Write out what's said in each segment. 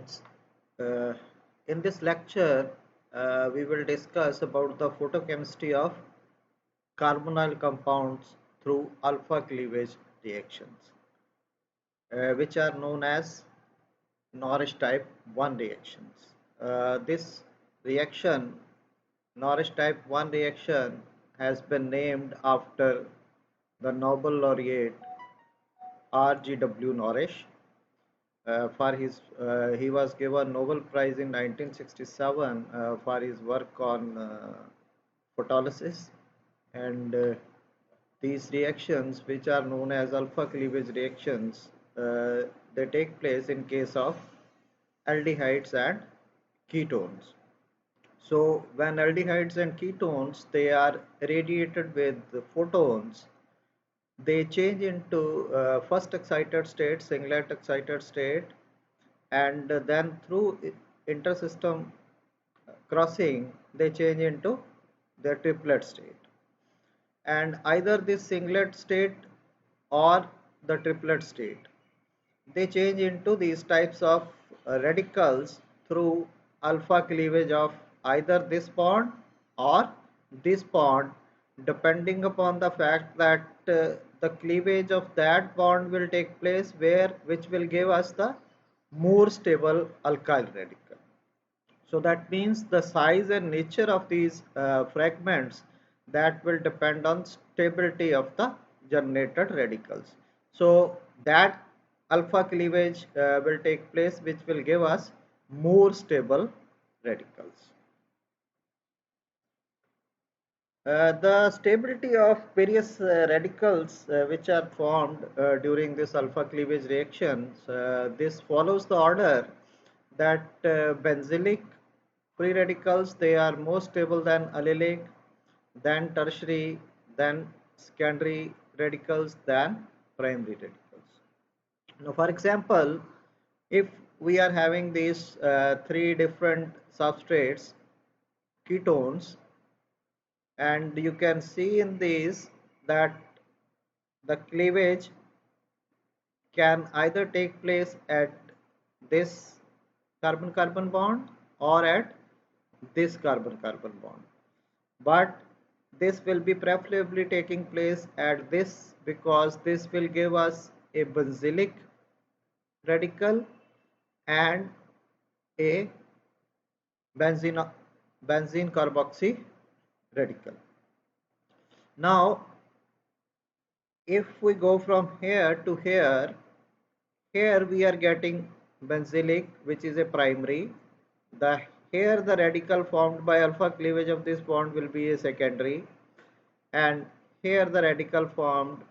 students. Uh, in this lecture, we will discuss about the photochemistry of carbonyl compounds through alpha cleavage reactions, which are known as Norris type 1 reactions. This reaction, Norris type 1 reaction, has been named after the Nobel laureate R.G.W. Norris. He was given Nobel Prize in 1967 for his work on photolysis, and these reactions, which are known as alpha cleavage reactions, they take place in case of aldehydes and ketones. So when aldehydes and ketones, they are irradiated with photons, they change into first excited state, singlet excited state, and then through intersystem crossing they change into the triplet state, and either this singlet state or the triplet state, they change into these types of radicals through alpha cleavage of either this bond or this bond, depending upon the fact that the cleavage of that bond will take place where, which will give us the more stable alkyl radical. So that means the size and nature of these fragments, that will depend on stability of the generated radicals. So that alpha cleavage will take place, which will give us more stable radicals. The stability of various radicals which are formed during this alpha cleavage reactions, this follows the order that benzylic free radicals, they are more stable than allylic, then tertiary, then secondary radicals, than primary radicals. Now, for example, if we are having these three different substrates, ketones, and you can see in these that the cleavage can either take place at this carbon carbon bond or at this carbon carbon bond, but this will be preferably taking place at this, because this will give us a benzylic radical and a benzene benzene carboxy radical. Now if we go from here to here, here we are getting benzylic, which is a primary. The here the radical formed by alpha cleavage of this bond will be a secondary, and here the radical formed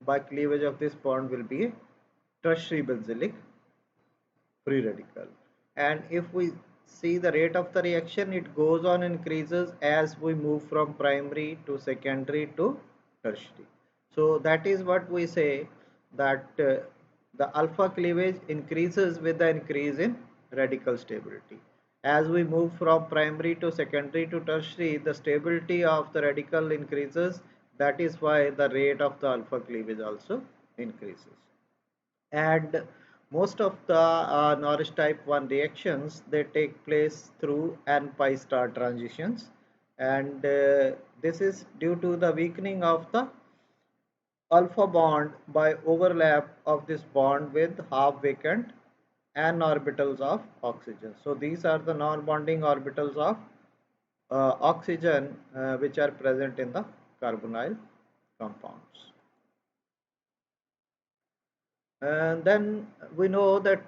by cleavage of this bond will be a tertiary benzylic free radical. And if we see the rate of the reaction, it goes on increases as we move from primary to secondary to tertiary. So that is what we say, that the alpha cleavage increases with the increase in radical stability. As we move from primary to secondary to tertiary, the stability of the radical increases. That is why the rate of the alpha cleavage also increases. And most of the Norris type 1 reactions, they take place through n-pi star transitions, and this is due to the weakening of the alpha bond by overlap of this bond with half vacant n orbitals of oxygen. So these are the non-bonding orbitals of oxygen which are present in the carbonyl compounds. And then we know that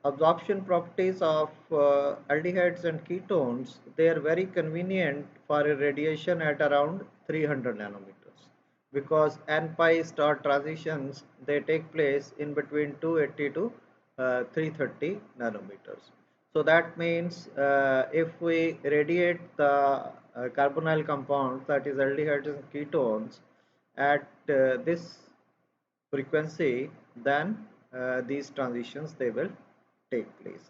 absorption properties of aldehydes and ketones, they are very convenient for irradiation at around 300 nanometers, because n-pi star transitions, they take place in between 280 to 330 nanometers. So that means if we irradiate the carbonyl compounds, that is aldehydes and ketones, at this frequency, then these transitions, they will take place.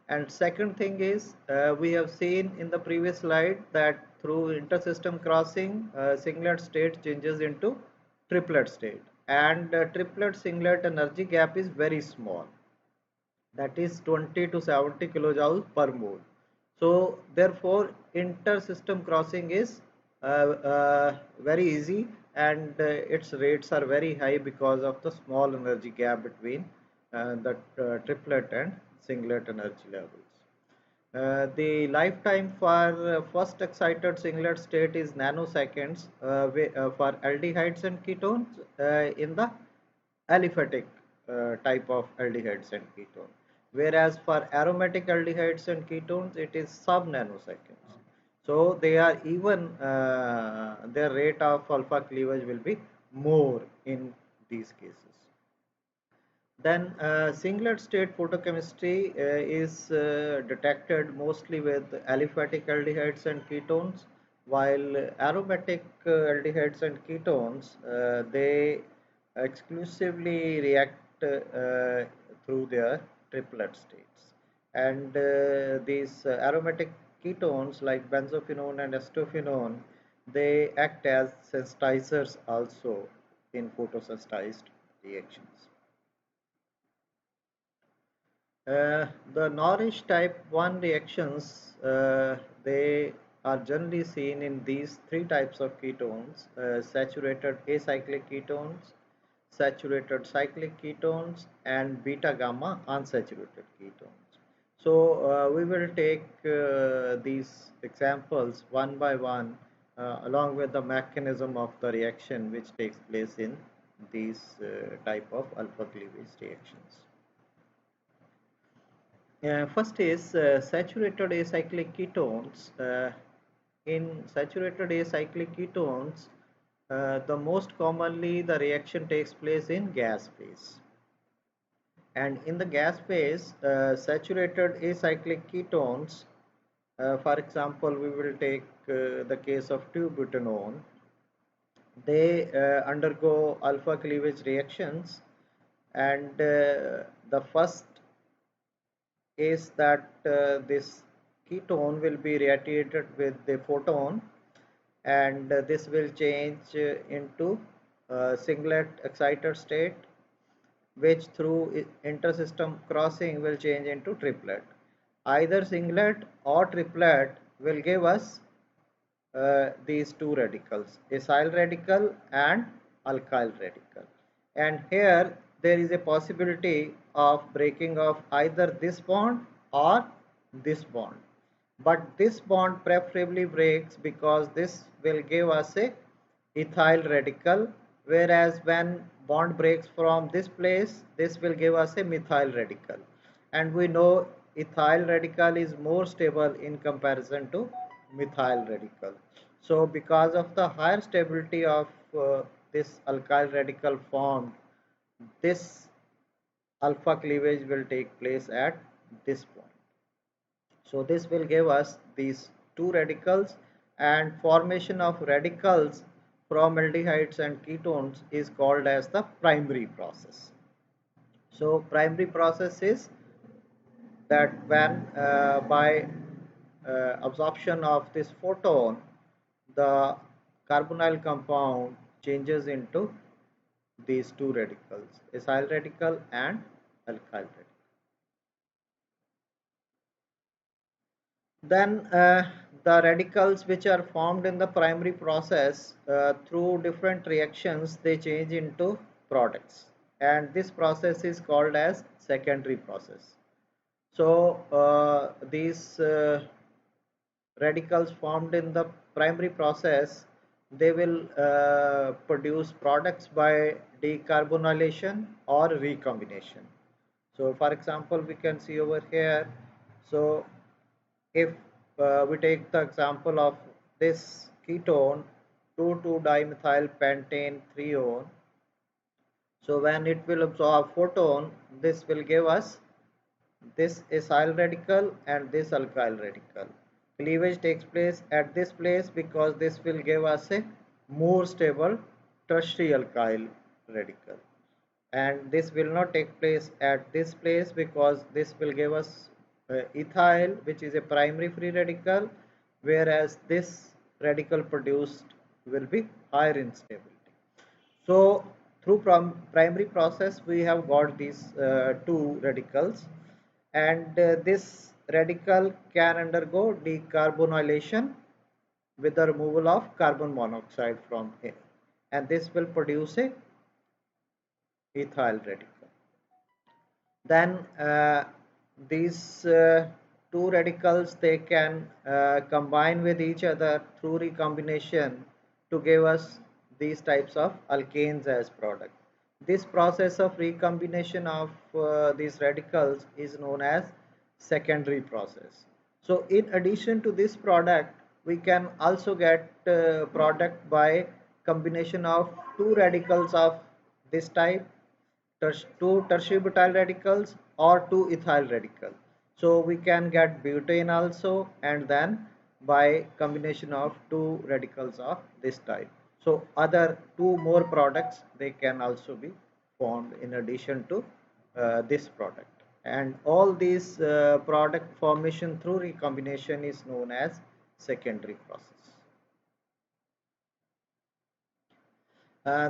And second thing is, we have seen in the previous slide that through intersystem crossing, singlet state changes into triplet state, and triplet singlet energy gap is very small. that is 20 to 70 kilojoules per mole. So therefore inter-system crossing is very easy, and its rates are very high because of the small energy gap between the triplet and singlet energy levels. The lifetime for first excited singlet state is nanoseconds for aldehydes and ketones in the aliphatic type of aldehydes and ketones, whereas for aromatic aldehydes and ketones it is sub nanoseconds. So they are even their rate of alpha cleavage will be more in these cases. Then singlet state photochemistry is detected mostly with aliphatic aldehydes and ketones, while aromatic aldehydes and ketones they exclusively react through their triplet states. And these aromatic ketones like benzophenone and acetophenone, they act as sensitizers also in photosensitized reactions. The Norrish type 1 reactions, they are generally seen in these three types of ketones: saturated acyclic ketones, saturated cyclic ketones, and beta gamma unsaturated ketones. So we will take these examples one by one along with the mechanism of the reaction which takes place in these type of alpha cleavage reactions. First is saturated acyclic ketones. In saturated acyclic ketones, the most commonly the reaction takes place in gas phase. And in the gas phase, saturated acyclic ketones, for example, we will take the case of 2-butanone. They undergo alpha cleavage reactions, and the first is that this ketone will be radiated with the photon, and this will change into singlet excited state, which through intersystem crossing will change into triplet. Either singlet or triplet will give us these two radicals, acyl radical and alkyl radical. And here there is a possibility of breaking of either this bond or this bond. But this bond preferably breaks because this will give us a ethyl radical, whereas when bond breaks from this place, this will give us a methyl radical. And we know ethyl radical is more stable in comparison to methyl radical. So because of the higher stability of this alkyl radical formed, this alpha cleavage will take place at this point. So this will give us these two radicals, and formation of radicals from aldehydes and ketones is called as the primary process. So primary process is that when by absorption of this photon, the carbonyl compound changes into these two radicals, acyl radical and alkyl radical. Then the radicals which are formed in the primary process through different reactions, they change into products, and this process is called as secondary process. So these radicals formed in the primary process, they will produce products by decarbonylation or recombination. So for example, we can see over here, so if we take the example of this ketone 2,2-dimethyl pentane 3-one, so when it will absorb photon, this will give us this acyl radical and this alkyl radical. Cleavage takes place at this place because this will give us a more stable tertiary alkyl radical, and this will not take place at this place because this will give us ethyl, which is a primary free radical, whereas this radical produced will be higher in stability. So through primary process we have got these two radicals, and this radical can undergo decarbonylation with the removal of carbon monoxide from air, and this will produce a ethyl radical. Then these two radicals, they can combine with each other through recombination to give us these types of alkanes as product. This process of recombination of these radicals is known as secondary process. So in addition to this product, we can also get product by combination of two radicals of this type, two tertiary butyl radicals or two ethyl radicals. So we can get butane also, and then by combination of two radicals of this type. So other two more products, they can also be formed in addition to this product. And all these product formation through recombination is known as secondary process.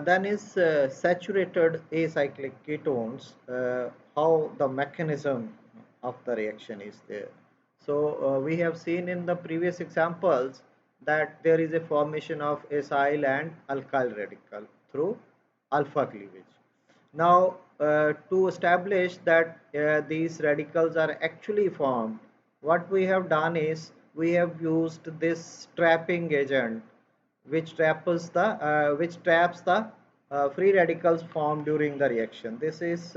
Then is saturated acyclic ketones, how the mechanism of the reaction is there. So we have seen in the previous examples that there is a formation of acyl and alkyl radical through alpha cleavage. Now to establish that these radicals are actually formed, what we have done is we have used this trapping agent which traps the free radicals formed during the reaction. This is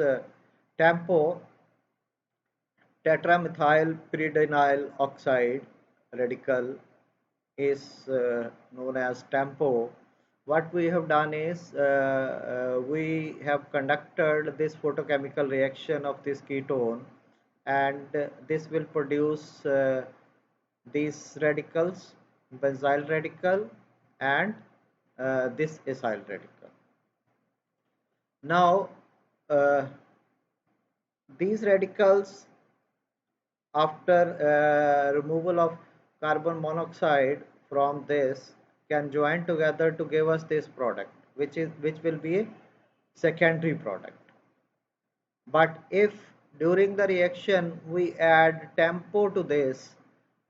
TAMPO, tetramethyl pyridinyl oxide radical is known as TAMPO. What we have done is we have conducted this photochemical reaction of this ketone, and this will produce these radicals, benzyl radical and this acyl radical. Now uh, these radicals, after removal of carbon monoxide from this, can join together to give us this product, which will be a secondary product. But if during the reaction we add TAMPO to this,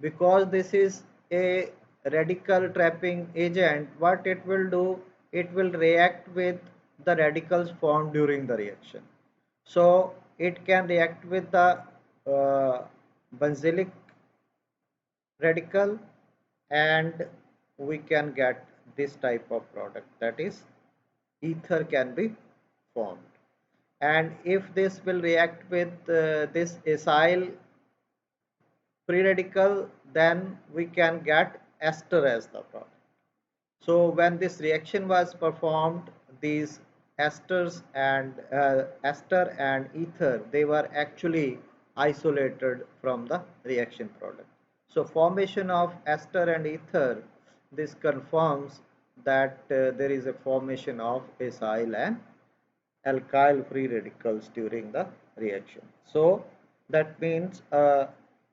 because this is a radical trapping agent, what it will do, it will react with the radicals formed during the reaction. So it can react with the benzylic radical, and we can get this type of product, that is ether can be formed. And if this will react with this acyl free radical, then we can get ester as the product. So when this reaction was performed, these ester and ether, they were actually isolated from the reaction product. So formation of ester and ether, this confirms that there is a formation of acyl and alkyl free radicals during the reaction. So that means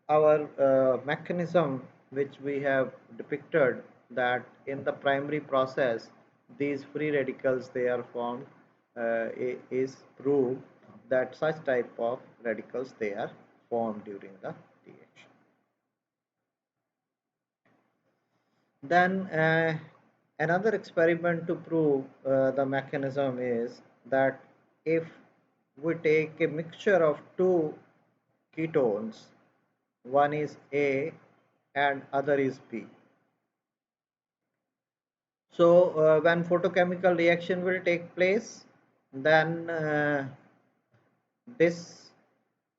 our mechanism which we have depicted, that in the primary process these free radicals they are formed, is proved that such type of radicals they are formed during the reaction. Then another experiment to prove the mechanism is that if we take a mixture of two ketones, one is A and other is B. So when photochemical reaction will take place, then this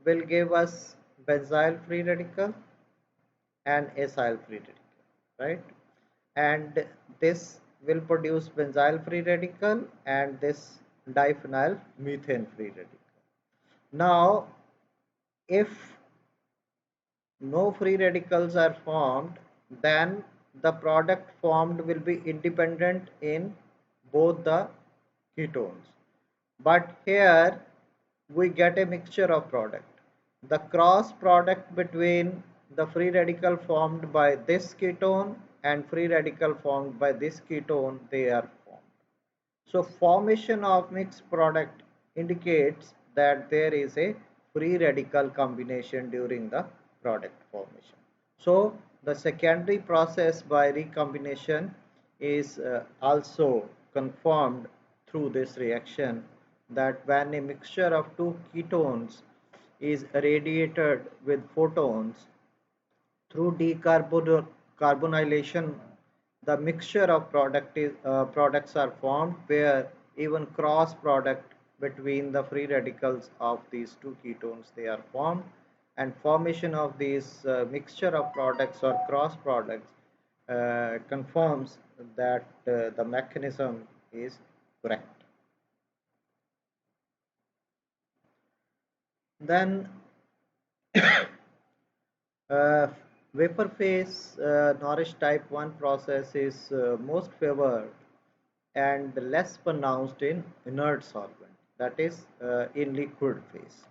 will give us benzyl free radical and acyl free radical, right? And this will produce benzyl free radical and this diphenyl methane free radical. Now, if no free radicals are formed, then the product formed will be independent in both the ketones. But here we get a mixture of product. The cross product between the free radical formed by this ketone and free radical formed by this ketone, they are formed. So formation of mixed product indicates that there is a free radical combination during the product formation. So the secondary process by recombination is also confirmed through this reaction, that when a mixture of two ketones is radiated with photons through decarbonylation, the mixture of products are formed where even cross product between the free radicals of these two ketones they are formed, and formation of these mixture of products or cross products confirms that the mechanism is correct. Then Uh, vapor phase Norris type 1 process is most favored and less pronounced in inert solvent, that is in liquid phase.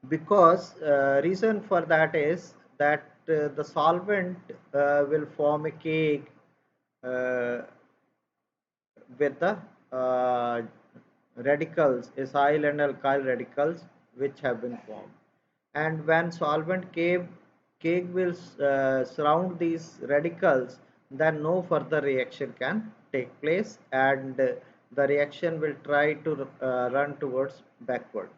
Because reason for that is that the solvent will form a cake uh, with the uh, radicals, acyl and alkyl radicals which have been formed. And when solvent cake will surround these radicals, then no further reaction can take place, and the reaction will try to run towards backwards.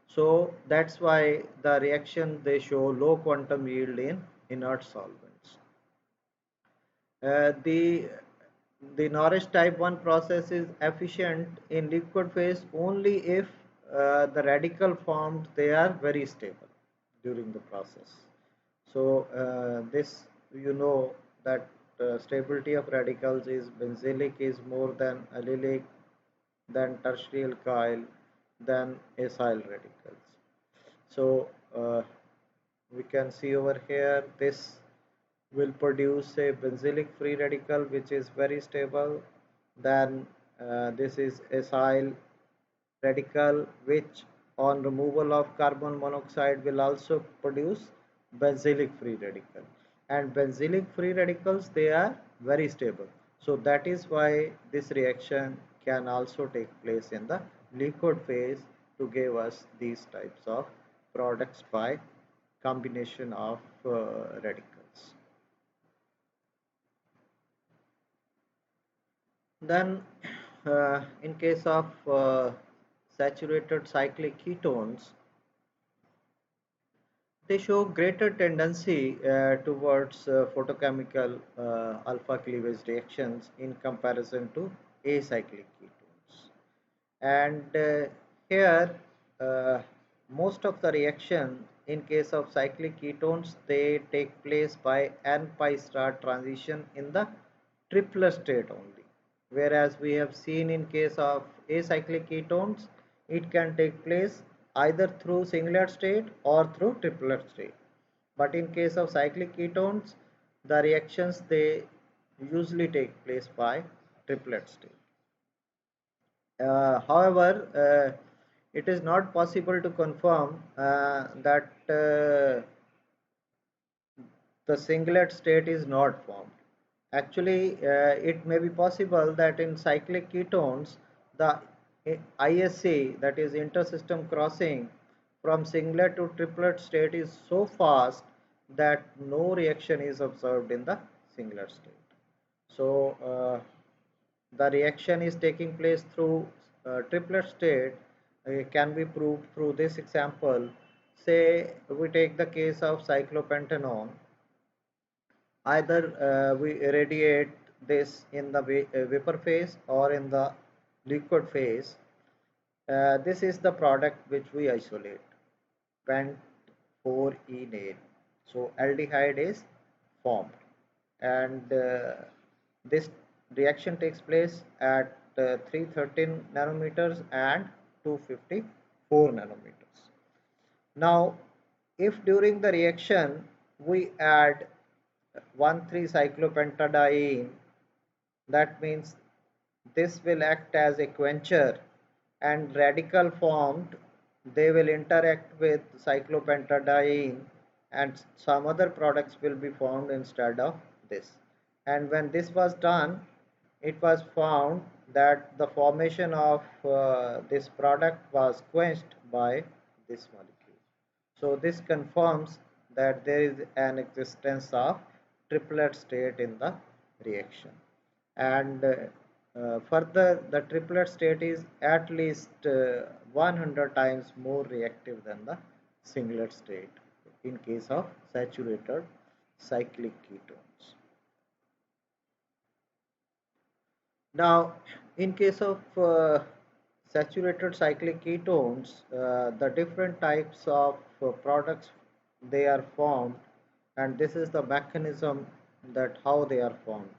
So that's why the reaction they show low quantum yield in inert solvents. The Norris type 1 process is efficient in liquid phase only if the radical formed they are very stable during the process. So this you know that stability of radicals is benzylic is more than allylic, than tertiary alkyl, than acyl radicals. So we can see over here this will produce a benzylic free radical which is very stable. Then this is acyl radical which on removal of carbon monoxide will also produce benzylic free radical, and benzylic free radicals they are very stable. So that is why this reaction can also take place in the liquid phase to give us these types of products by combination of radicals. Then, in case of saturated cyclic ketones, they show greater tendency towards photochemical alpha cleavage reactions in comparison to acyclic ketones. And here, uh, most of the reaction in case of cyclic ketones they take place by n pi star transition in the triplet state only, whereas we have seen in case of acyclic ketones it can take place either through singlet state or through triplet state. But in case of cyclic ketones the reactions they usually take place by triplet state. However, it is not possible to confirm that the singlet state is not formed. Actually, it may be possible that in cyclic ketones, the ISC, that is intersystem crossing from singlet to triplet state, is so fast that no reaction is observed in the singlet state. So, the reaction is taking place through triplet state can be proved through this example. Say we take the case of cyclopentanone. Either we irradiate this in the vapor phase or in the liquid phase. This is the product which we isolate, pent 4-enane. So aldehyde is formed, and this reaction takes place at 313 nanometers and 254 nanometers. Now, if during the reaction we add 1,3-cyclopentadiene, that means this will act as a quencher, and radical formed they will interact with cyclopentadiene and some other products will be formed instead of this. And when this was done, it was found that the formation of this product was quenched by this molecule. So this confirms that there is an existence of triplet state in the reaction. And further, the triplet state is at least 100 times more reactive than the singlet state in case of saturated cyclic ketones. Now, in case of saturated cyclic ketones, the different types of products they are formed, and this is the mechanism that how they are formed.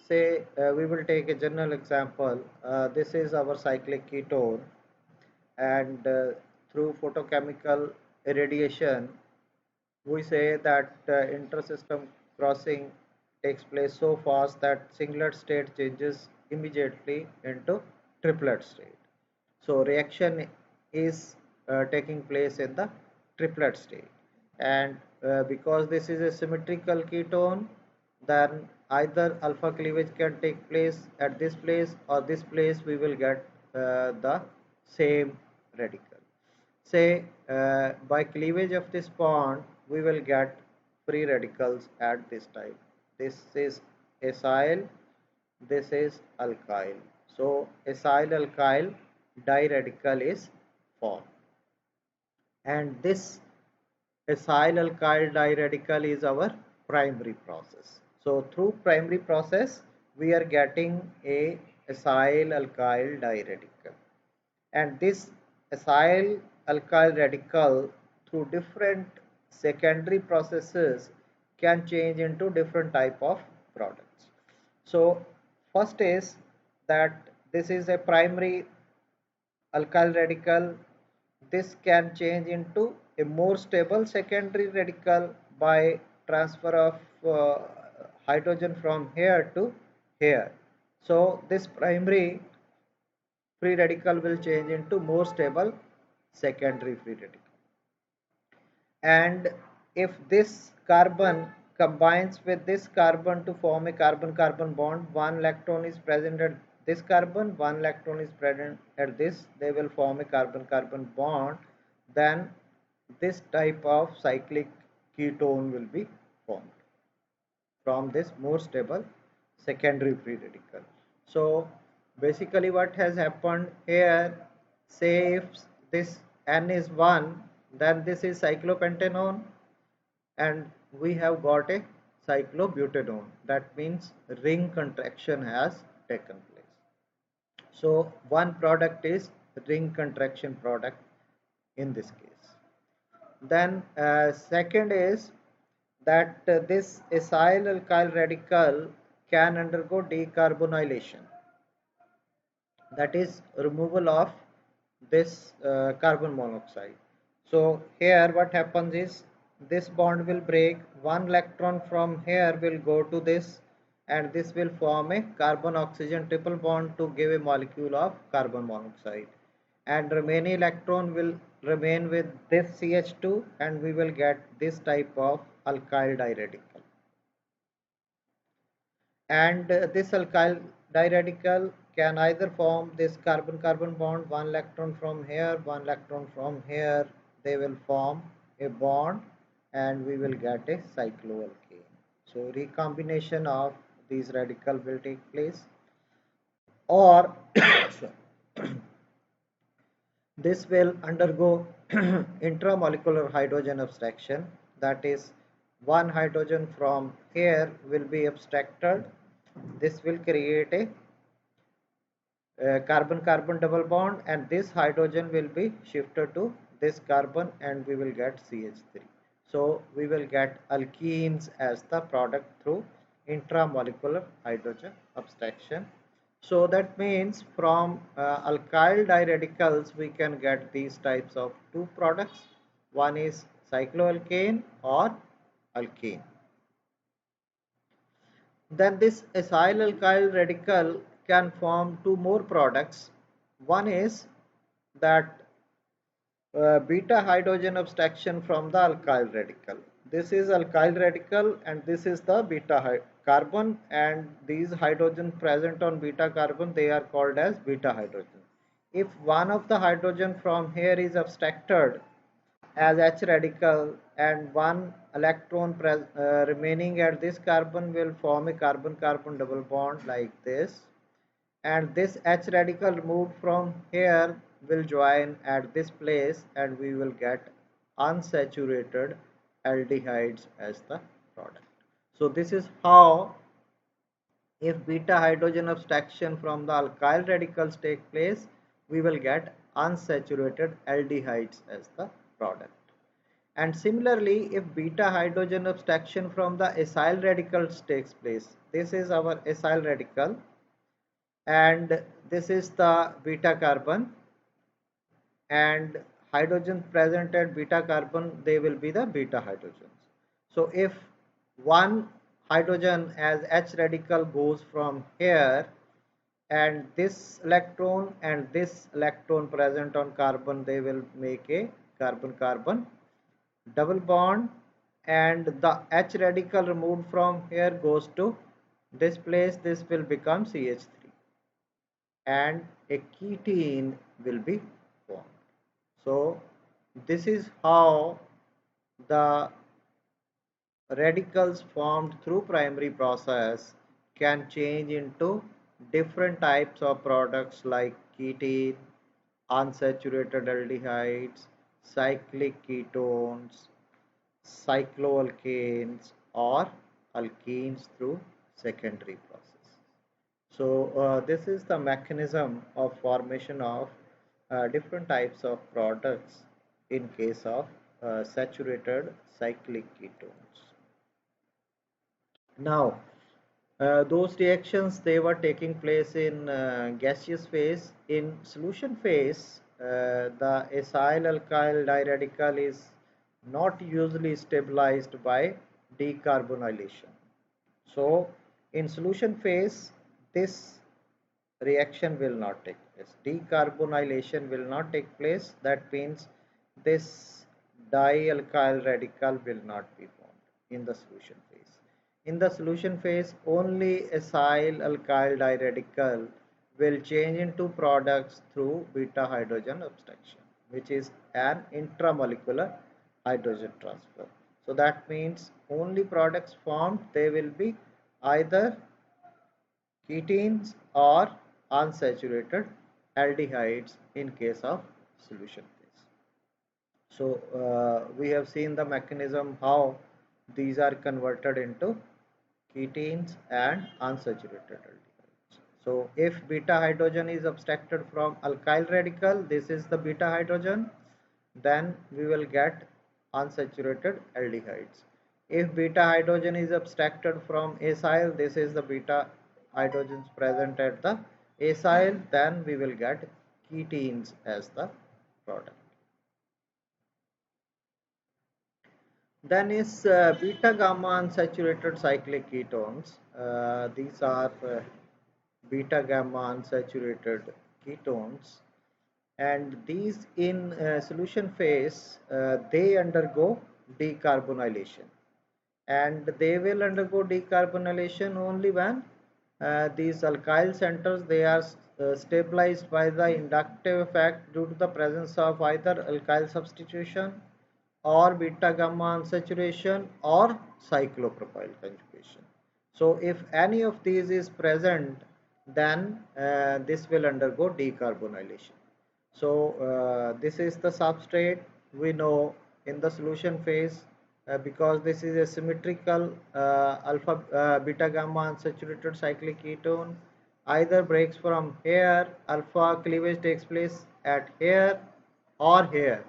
Say we will take a general example. This is our cyclic ketone, and through photochemical irradiation, we say that intersystem crossing takes place so fast that singlet state changes immediately into triplet state. So reaction is taking place in the triplet state, and because this is a symmetrical ketone, then either alpha cleavage can take place at this place, or this place we will get the same radical. Say by cleavage of this bond we will get free radicals at this type. This is acyl, this is alkyl. So acyl alkyl diradical is formed, and this acyl alkyl diradical is our primary process. So through primary process we are getting a acyl alkyl diradical, and this acyl alkyl radical through different secondary processes can change into different type of products. So first is that this is a primary alkyl radical. This can change into a more stable secondary radical by transfer of hydrogen from here to here. So this primary free radical will change into more stable secondary free radical. And if this carbon combines with this carbon to form a carbon-carbon bond, one electron is present at this carbon, one electron is present at this, they will form a carbon-carbon bond, then this type of cyclic ketone will be formed from this more stable secondary free radical. So basically what has happened here, say if this N is 1, then this is cyclopentanone, and we have got a cyclobutanone. That means ring contraction has taken place. So one product is ring contraction product in this case. Then second is that this acyl alkyl radical can undergo decarbonylation, that is removal of this carbon monoxide. So here what happens is this bond will break, one electron from here will go to this, and this will form a carbon oxygen triple bond to give a molecule of carbon monoxide, and remaining electron will remain with this CH2, and we will get this type of alkyl diradical. And this alkyl diradical can either form this carbon-carbon bond, one electron from here, one electron from here, they will form a bond, and we will get a cycloalkane. So recombination of these radical will take place, or this will undergo intramolecular hydrogen abstraction, that is one hydrogen from here will be abstracted. This will create a carbon-carbon double bond, and this hydrogen will be shifted to this carbon, and we will get CH3. So we will get alkenes as the product through intramolecular hydrogen abstraction. So that means from alkyl diradicals we can get these types of two products. One is cycloalkane or alkane. Then this acyl alkyl radical can form two more products. One is that beta hydrogen abstraction from the alkyl radical. This is alkyl radical, and this is the beta carbon, and these hydrogen present on beta carbon, they are called as beta hydrogen. if one of the hydrogen from here is abstracted as H radical and one electron remaining at this carbon will form a carbon-carbon double bond like this, and this H radical removed from here will join at this place and we will get unsaturated aldehydes as the product. So this is how, if beta hydrogen abstraction from the alkyl radicals take place, we will get unsaturated aldehydes as the product. And similarly, if beta hydrogen abstraction from the acyl radicals takes place, this is our acyl radical and this is the beta carbon, and hydrogen present at beta carbon, they will be the beta hydrogens. So if one hydrogen as H radical goes from here, and this electron present on carbon, they will make a carbon carbon double bond, and the H radical removed from here goes to this place, this will become CH3 and a ketene will be formed. So this is how the radicals formed through primary process can change into different types of products like ketene, unsaturated aldehydes, cyclic ketones, cycloalkanes, or alkenes through secondary process. So this is the mechanism of formation of different types of products in case of saturated cyclic ketones. Now, those reactions, they were taking place in gaseous phase. In solution phase, the acyl alkyl diradical is not usually stabilized by decarbonylation. So in solution phase, this reaction will not take place. Decarbonylation will not take place. That means this dialkyl radical will not be formed in the solution phase. In the solution phase, only acyl alkyl diradical will change into products through beta hydrogen abstraction, which is an intramolecular hydrogen transfer. So that means only products formed, they will be either ketenes or unsaturated aldehydes in case of solution phase. So we have seen the mechanism how these are converted into ketenes and unsaturated aldehydes. So if beta hydrogen is abstracted from alkyl radical, this is the beta hydrogen, then we will get unsaturated aldehydes. If beta hydrogen is abstracted from acyl, this is the beta hydrogens present at the acyl, then we will get ketenes as the product. Then is beta gamma unsaturated cyclic ketones. These are beta gamma unsaturated ketones, and these in solution phase, they undergo decarbonylation, and they will undergo decarbonylation only when these alkyl centers, they are stabilized by the inductive effect due to the presence of either alkyl substitution or beta gamma unsaturation or cyclopropyl conjugation. So if any of these is present, then this will undergo decarbonylation. So this is the substrate. We know in the solution phase, because this is a symmetrical alpha beta gamma unsaturated cyclic ketone, either breaks from here, alpha cleavage takes place at here or here,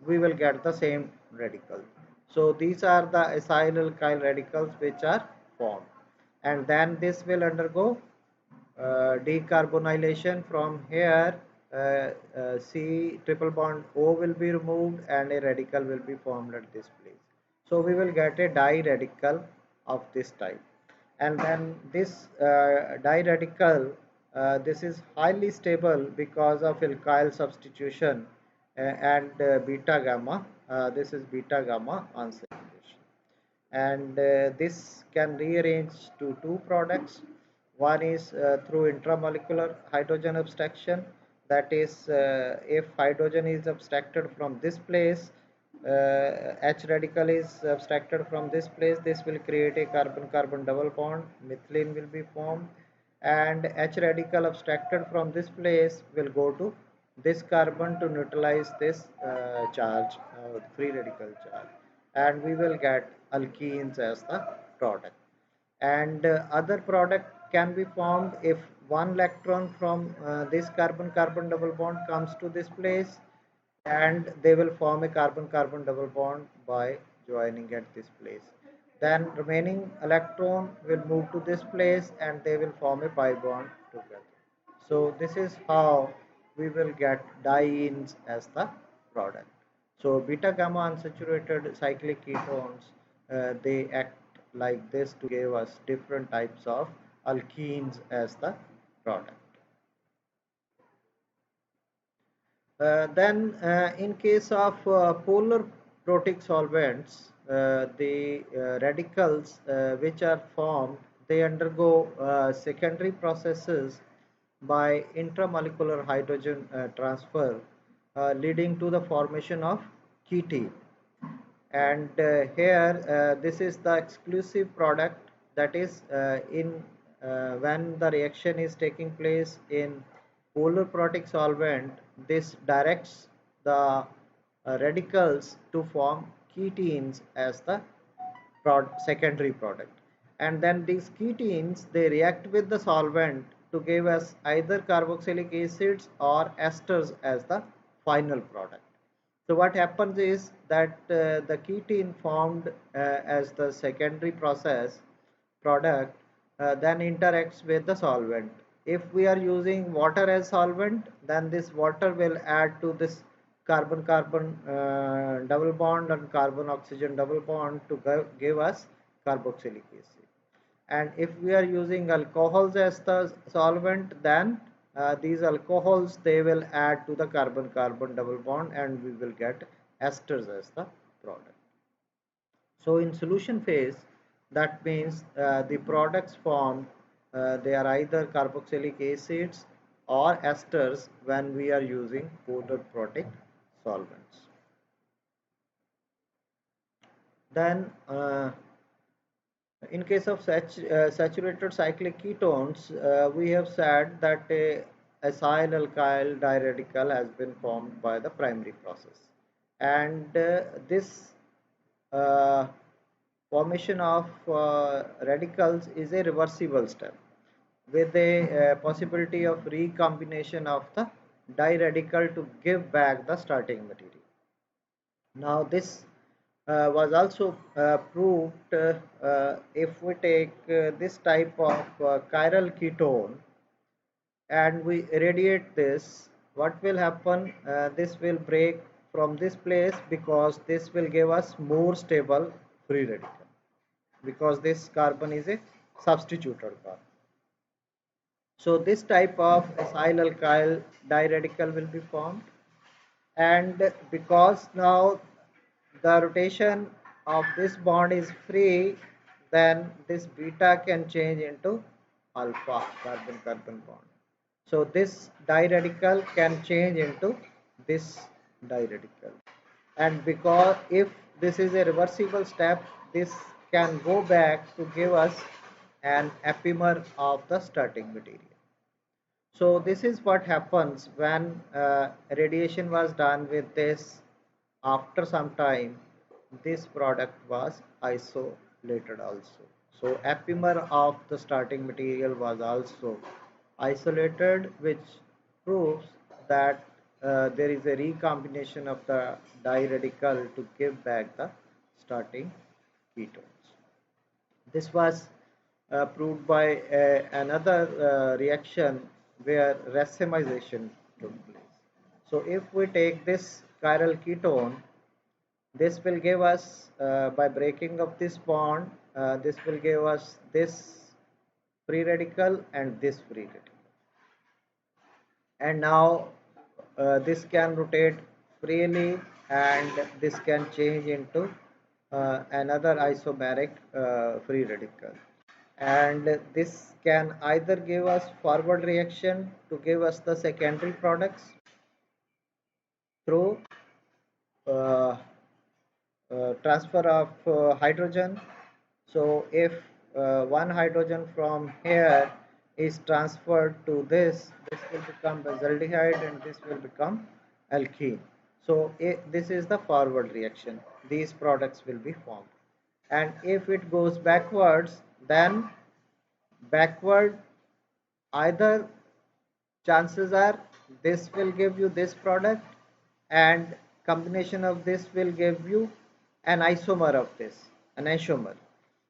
we will get the same radical. So these are the acyl alkyl radicals which are formed, and then this will undergo decarbonylation. From here C triple bond O will be removed and a radical will be formed at this place. So we will get a di radical of this type, and then this di radical, this is highly stable because of alkyl substitution and beta gamma, this is beta gamma unsaturation, and this can rearrange to two products. One is through intramolecular hydrogen abstraction, That is, if hydrogen is abstracted from this place, H radical is abstracted from this place, this will create a carbon-carbon double bond, methylene will be formed, and H radical abstracted from this place will go to this carbon to neutralize this charge, free radical charge, and we will get alkenes as the product. And other product can be formed if one electron from this carbon carbon double bond comes to this place, and they will form a carbon carbon double bond by joining at this place. Then remaining electron will move to this place and they will form a pi bond together. So this is how we will get dienes as the product. So beta gamma unsaturated cyclic ketones, they act like this to give us different types of alkenes as the product. Then in case of polar protic solvents, the radicals which are formed, they undergo secondary processes by intramolecular hydrogen transfer, leading to the formation of ketene. And here this is the exclusive product, that is in when the reaction is taking place in polar protic solvent, this directs the radicals to form ketenes as the secondary product, and then these ketenes they react with the solvent to give us either carboxylic acids or esters as the final product. So what happens is that the ketene formed as the secondary process product then interacts with the solvent. If we are using water as solvent, then this water will add to this carbon-carbon double bond and carbon-oxygen double bond to give us carboxylic acid. And if we are using alcohols as the solvent, then these alcohols they will add to the carbon-carbon double bond and we will get esters as the product. So in solution phase, that means the products formed they are either carboxylic acids or esters when we are using polar protic solvents. Then in case of saturated cyclic ketones, we have said that a acyl alkyl diradical has been formed by the primary process, and this uh, formation of radicals is a reversible step with a possibility of recombination of the diradical to give back the starting material. Now this was also proved if we take this type of chiral ketone and we irradiate this, what will happen? This will break from this place because this will give us more stable free radical, because this carbon is a substituted carbon. So this type of acyl alkyl diradical will be formed, and because now the rotation of this bond is free, then this beta can change into alpha carbon carbon bond. So this diradical can change into this diradical, and because if this is a reversible step, this can go back to give us an epimer of the starting material. So this is what happens when radiation was done with this. After some time, this product was isolated also. So epimer of the starting material was also isolated, which proves that there is a recombination of the diradical to give back the starting ketones. This was proved by another reaction where racemization took place. So if we take this chiral ketone, this will give us, by breaking of this bond, this will give us this free radical and this free radical. And now this can rotate freely and this can change into another isomeric free radical. and this can either give us forward reaction to give us the secondary products through uh, transfer of hydrogen. So if one hydrogen from here is transferred to this will become benzaldehyde and this will become alkene. So this is the forward reaction. These products will be formed. And if it goes backwards, then backward either chances are this will give you this product and combination of this will give you an isomer of this, an enantiomer.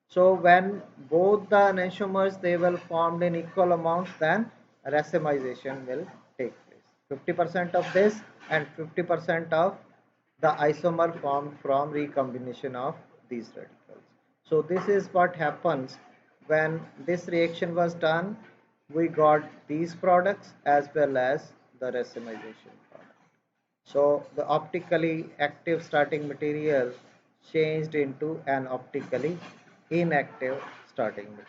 So when both the enantiomers they will formed in equal amounts, then racemization will take place. 50% of this and 50% of the isomer formed from recombination of these radicals. So this is what happens when this reaction was done. We got these products as well as the racemization product. So the optically active starting material changed into an optically inactive starting material.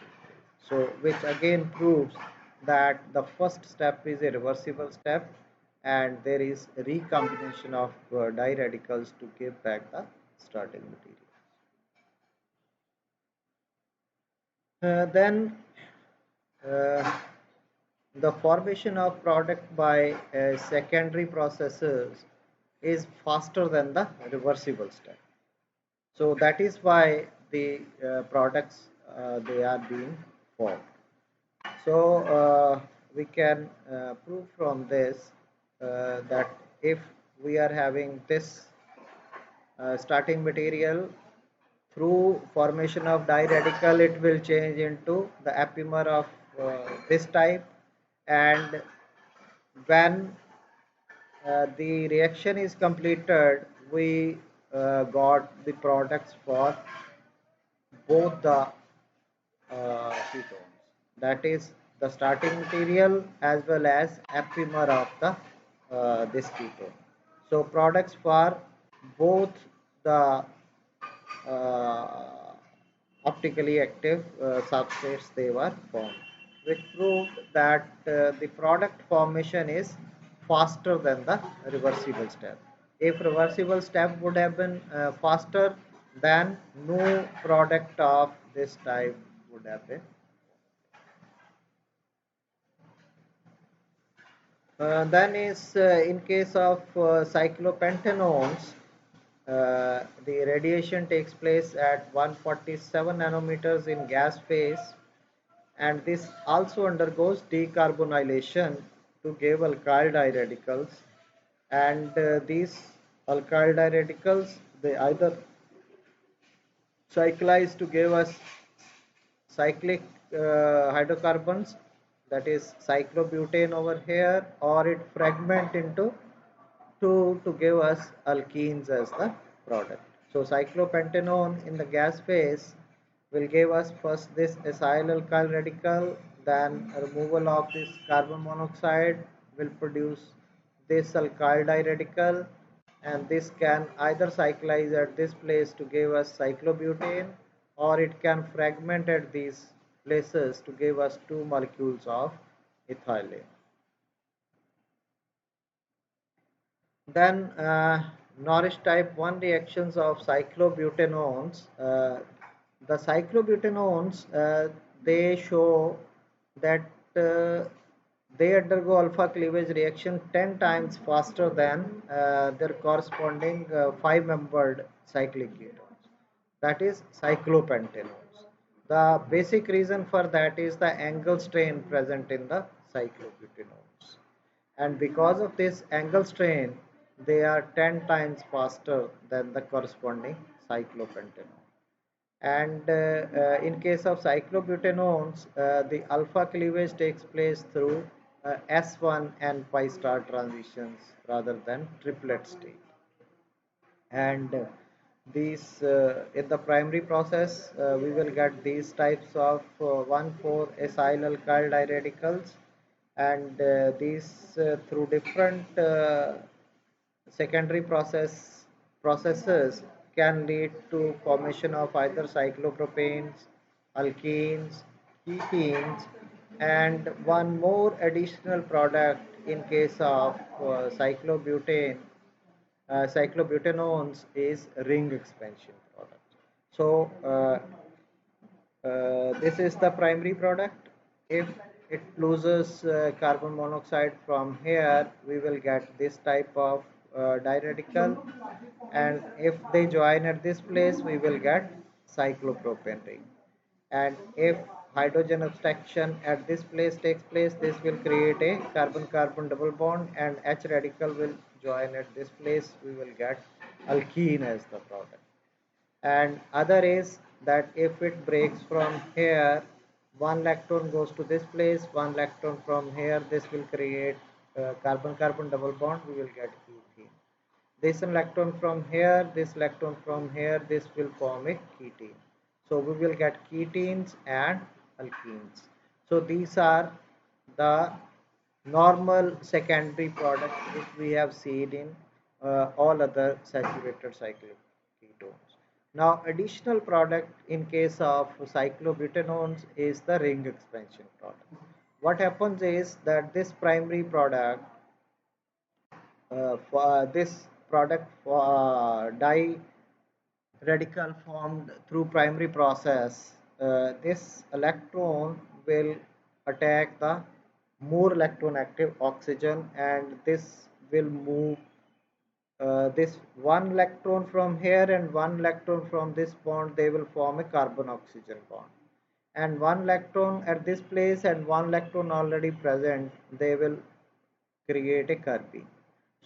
So which again proves that the first step is a reversible step and there is recombination of diradicals to give back the starting material. Then uh, the formation of product by secondary processes is faster than the reversible step. So that is why the products they are being formed. So we can prove from this that if we are having this starting material through formation of diradical, it will change into the epimer of this type, and when the reaction is completed, we got the products for both the ketones. That is the starting material as well as epimer of the this ketone. So products for both the uh, optically active substrates they were formed, which proved that the product formation is faster than the reversible step. If reversible step would have been faster, then no product of this type would have been. Then is in case of cyclopentanones, the radiation takes place at 147 nanometers in gas phase, and this also undergoes decarbonylation to give alkyl diradicals, and these alkyl diradicals they either cyclize to give us cyclic hydrocarbons, that is cyclobutane over here, or it fragment into two to give us alkenes as the product. So cyclopentanone in the gas phase will give us first this acyl alkyl radical, then removal of this carbon monoxide will produce this alkyl diradical, and this can either cyclize at this place to give us cyclobutane, or it can fragment at these places to give us two molecules of ethylene. Then Norris type 1 reactions of cyclobutanones. The cyclobutanones they show that they undergo alpha cleavage reaction 10 times faster than their corresponding 5-membered cyclic ketones. That is cyclopentanones. The basic reason for that is the angle strain present in the cyclobutanones, and because of this angle strain they are 10 times faster than the corresponding cyclopentanone. And in case of cyclobutanones, the alpha cleavage takes place through S1 and pi star transitions rather than triplet state. And these in the primary process we will get these types of 1,4 acyl alkyl diradicals, and these through different secondary processes can lead to formation of either cyclopropanes, alkenes, ketenes, and one more additional product in case of cyclobutanones is ring expansion product. So this is the primary product. If it loses carbon monoxide from here, we will get this type of diradical, and if they join at this place, we will get cyclopropane ring. And if hydrogen abstraction at this place takes place, this will create a carbon-carbon double bond, and H radical will join at this place. We will get alkene as the product. And other is that if it breaks from here, one lactone goes to this place, one lactone from here, this will create carbon-carbon double bond, we will get ethene. This lactone from here, this lactone from here, this will form a ketene. So we will get ketenes and alkenes. So these are the normal secondary products which we have seen in all other saturated cyclic ketones. Now additional product in case of cyclobutanones is the ring expansion product. What happens is that this primary product for this product for di radical formed through primary process, this electron will attack the more electron active oxygen, and this will move this one electron from here and one electron from this bond, they will form a carbon oxygen bond, and one electron at this place and one electron already present, they will create a carbene.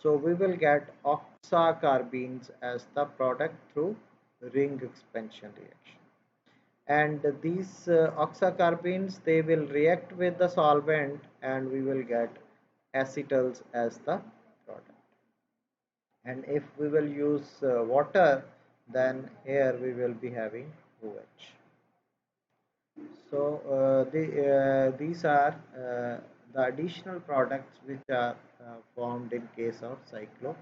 So we will get oxocarbene as the product through ring expansion reaction. And these oxocarbenes, they will react with the solvent, and we will get acetals as the product. And if we will use water, then here we will be having OH. So these are the additional products which are formed in case of cyclobutanones.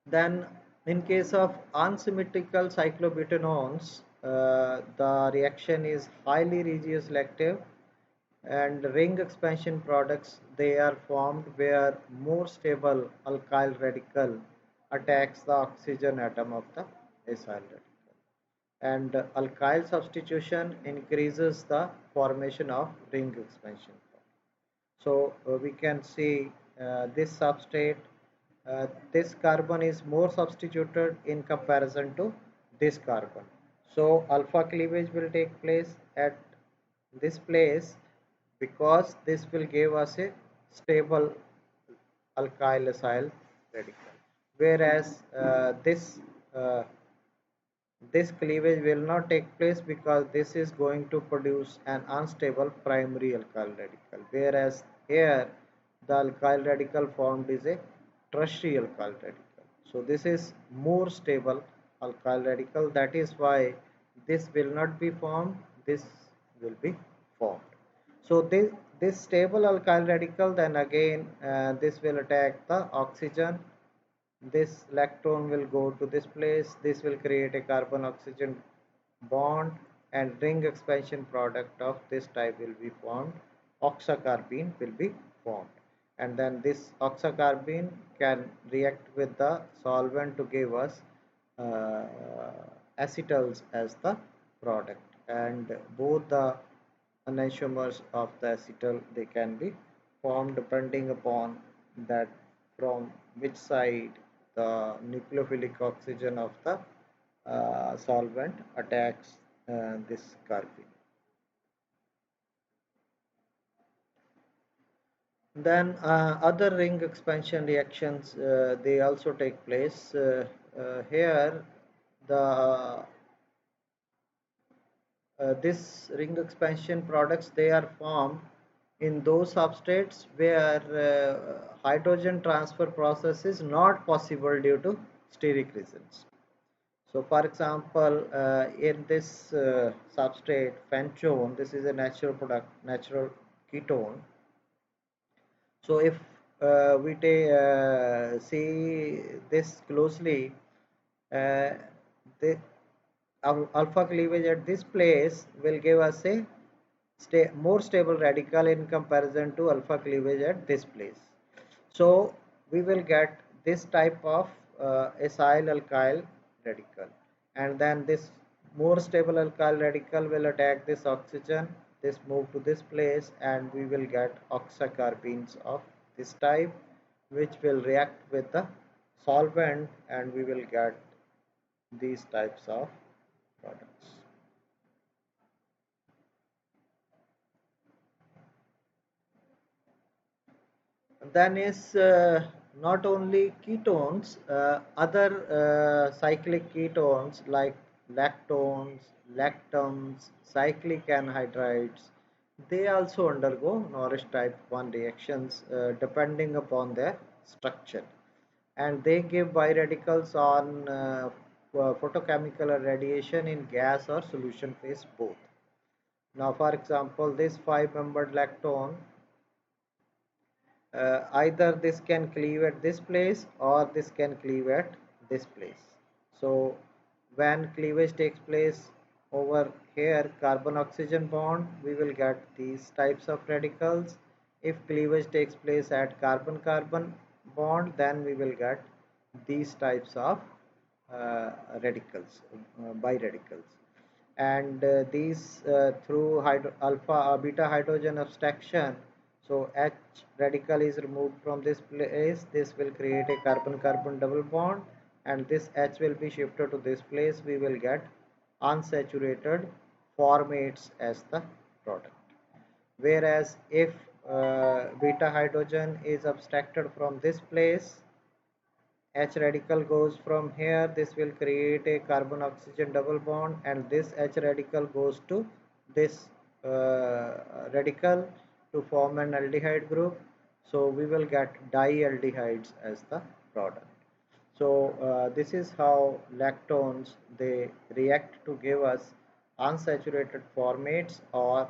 Then in case of unsymmetrical cyclobutanones, the reaction is highly regioselective, and ring expansion products, they are formed where more stable alkyl radical attacks the oxygen atom of the acyl radical, and alkyl substitution increases the formation of ring expansion. So we can see this substrate, this carbon is more substituted in comparison to this carbon. So alpha cleavage will take place at this place, because this will give us a stable alkyl acyl radical, whereas uh, this cleavage will not take place, because this is going to produce an unstable primary alkyl radical, whereas here the alkyl radical formed is a tertiary alkyl radical. So this is more stable alkyl radical, that is why this will not be formed, this will be formed. So this stable alkyl radical, then again this will attack the oxygen, this electron will go to this place, this will create a carbon oxygen bond, and ring expansion product of this type will be formed, oxocarbene will be formed, and then this oxocarbene can react with the solvent to give us uh, acetals as the product, and both the enantiomers of the acetal, they can be formed depending upon that from which side the nucleophilic oxygen of the solvent attacks this carbene. Then other ring expansion reactions, they also take place. Here the this ring expansion products, they are formed in those substrates where hydrogen transfer process is not possible due to steric reasons. So for example, in this substrate phenchone, this is a natural product, natural ketone. So if we see this closely, uh, the, alpha cleavage at this place will give us a more stable radical in comparison to alpha cleavage at this place. So we will get this type of acyl alkyl radical, and then this more stable alkyl radical will attack this oxygen, this move to this place, and we will get oxycarbenes of this type, which will react with the solvent, and we will get these types of products. Then is not only ketones, other cyclic ketones like lactones, lactams, cyclic anhydrides, they also undergo Norris type 1 reactions depending upon their structure, and they give biradicals on photochemical radiation in gas or solution phase both. Now, for example, this five-membered lactone, either this can cleave at this place or this can cleave at this place. So when cleavage takes place over here, carbon oxygen bond, we will get these types of radicals. If cleavage takes place at carbon carbon bond, then we will get these types of radicals, biradicals. And these through alpha beta hydrogen abstraction, so H radical is removed from this place, this will create a carbon carbon double bond, and this H will be shifted to this place, we will get unsaturated formates as the product. Whereas if beta hydrogen is abstracted from this place, H radical goes from here, this will create a carbon oxygen double bond, and this H radical goes to this radical to form an aldehyde group. So we will get dialdehydes as the product. So this is how lactones, they react to give us unsaturated formates or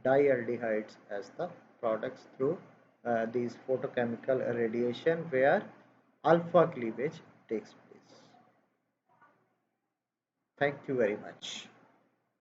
dialdehydes as the products through these photochemical irradiation where alpha cleavage takes place. Thank you very much.